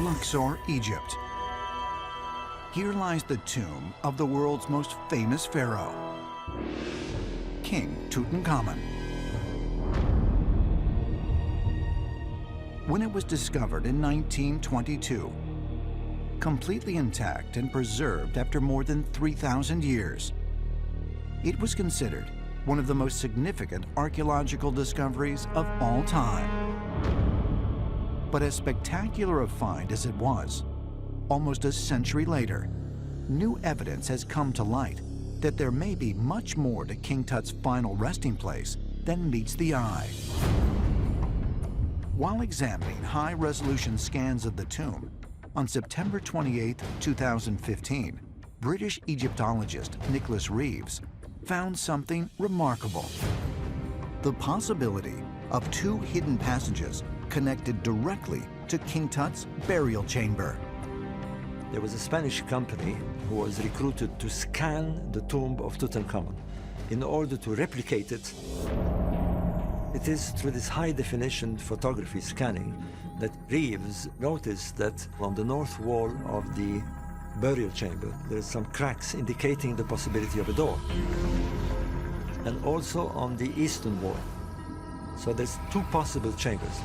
Luxor, Egypt. Here lies the tomb of the world's most famous pharaoh, King Tutankhamun. When it was discovered in 1922, completely intact and preserved after more than 3,000 years, it was considered one of the most significant archaeological discoveries of all time. But as spectacular a find as it was, almost a century later, new evidence has come to light that there may be much more to King Tut's final resting place than meets the eye. While examining high-resolution scans of the tomb, on September 28, 2015, British Egyptologist Nicholas Reeves found something remarkable: the possibility of two hidden passages connected directly to King Tut's burial chamber. There was a Spanish company who was recruited to scan the tomb of Tutankhamun in order to replicate it. It is through this high-definition photography scanning that Reeves noticed that on the north wall of the burial chamber, there are some cracks indicating the possibility of a door. And also on the eastern wall. So there's two possible chambers.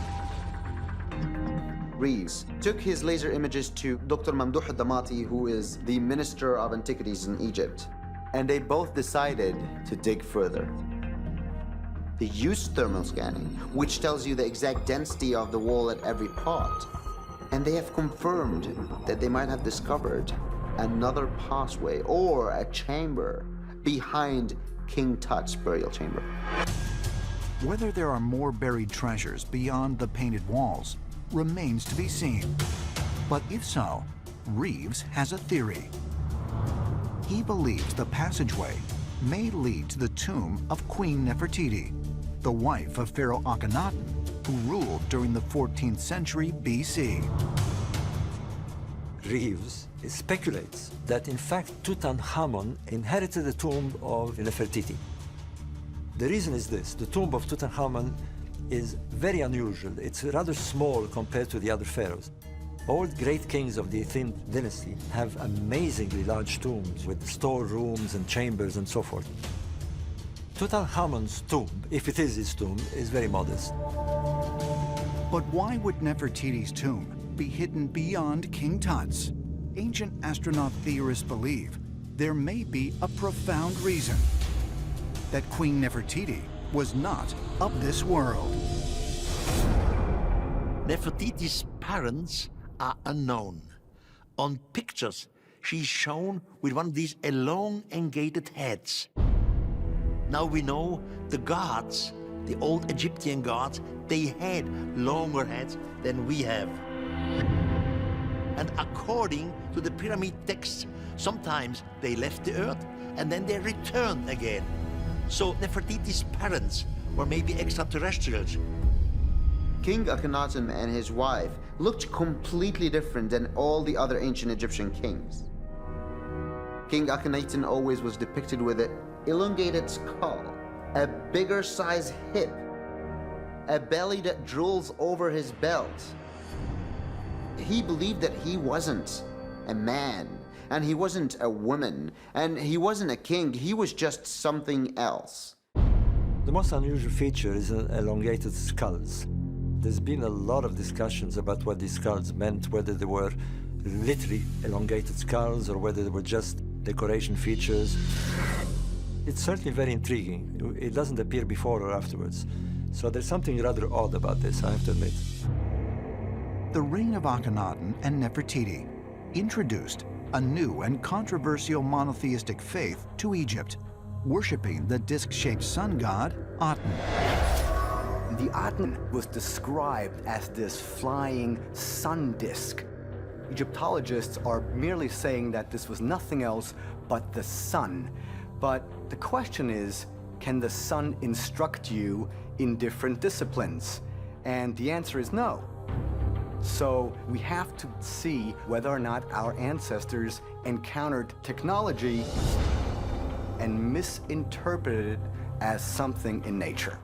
Reeves took his laser images to Dr. Mamdouh al-Damati, who is the Minister of Antiquities in Egypt, and they both decided to dig further. They used thermal scanning, which tells you the exact density of the wall at every part, and they have confirmed that they might have discovered another passway or a chamber behind King Tut's burial chamber. Whether there are more buried treasures beyond the painted walls remains to be seen. But if so, Reeves has a theory. He believes the passageway may lead to the tomb of Queen Nefertiti, the wife of Pharaoh Akhenaten, who ruled during the 14th century BC. Reeves speculates that, in fact, Tutankhamun inherited the tomb of Nefertiti. The reason is this: the tomb of Tutankhamun is very unusual. It's rather small compared to the other pharaohs. All great kings of the Athenian dynasty have amazingly large tombs with storerooms and chambers and so forth. Tutankhamun's tomb, if it is his tomb, is very modest. But why would Nefertiti's tomb be hidden beyond King Tut's? Ancient astronaut theorists believe there may be a profound reason that Queen Nefertiti was not of this world. Nefertiti's parents are unknown. On pictures, she's shown with one of these elongated heads. Now we know the gods, the old Egyptian gods, they had longer heads than we have. And according to the pyramid texts, sometimes they left the earth and then they returned again. So Nefertiti's parents were maybe extraterrestrials. King Akhenaten and his wife looked completely different than all the other ancient Egyptian kings. King Akhenaten always was depicted with an elongated skull, a bigger size hip, a belly that drools over his belt. He believed that he wasn't a man, and he wasn't a woman, and he wasn't a king. He was just something else. The most unusual feature is elongated skulls. There's been a lot of discussions about what these skulls meant, whether they were literally elongated skulls or whether they were just decoration features. It's certainly very intriguing. It doesn't appear before or afterwards. So there's something rather odd about this, I have to admit. The reign of Akhenaten and Nefertiti introduced a new and controversial monotheistic faith to Egypt, worshipping the disc-shaped sun god, Aten. The Aten was described as this flying sun disk. Egyptologists are merely saying that this was nothing else but the sun. But the question is, can the sun instruct you in different disciplines? And the answer is no. So we have to see whether or not our ancestors encountered technology and misinterpreted it as something in nature.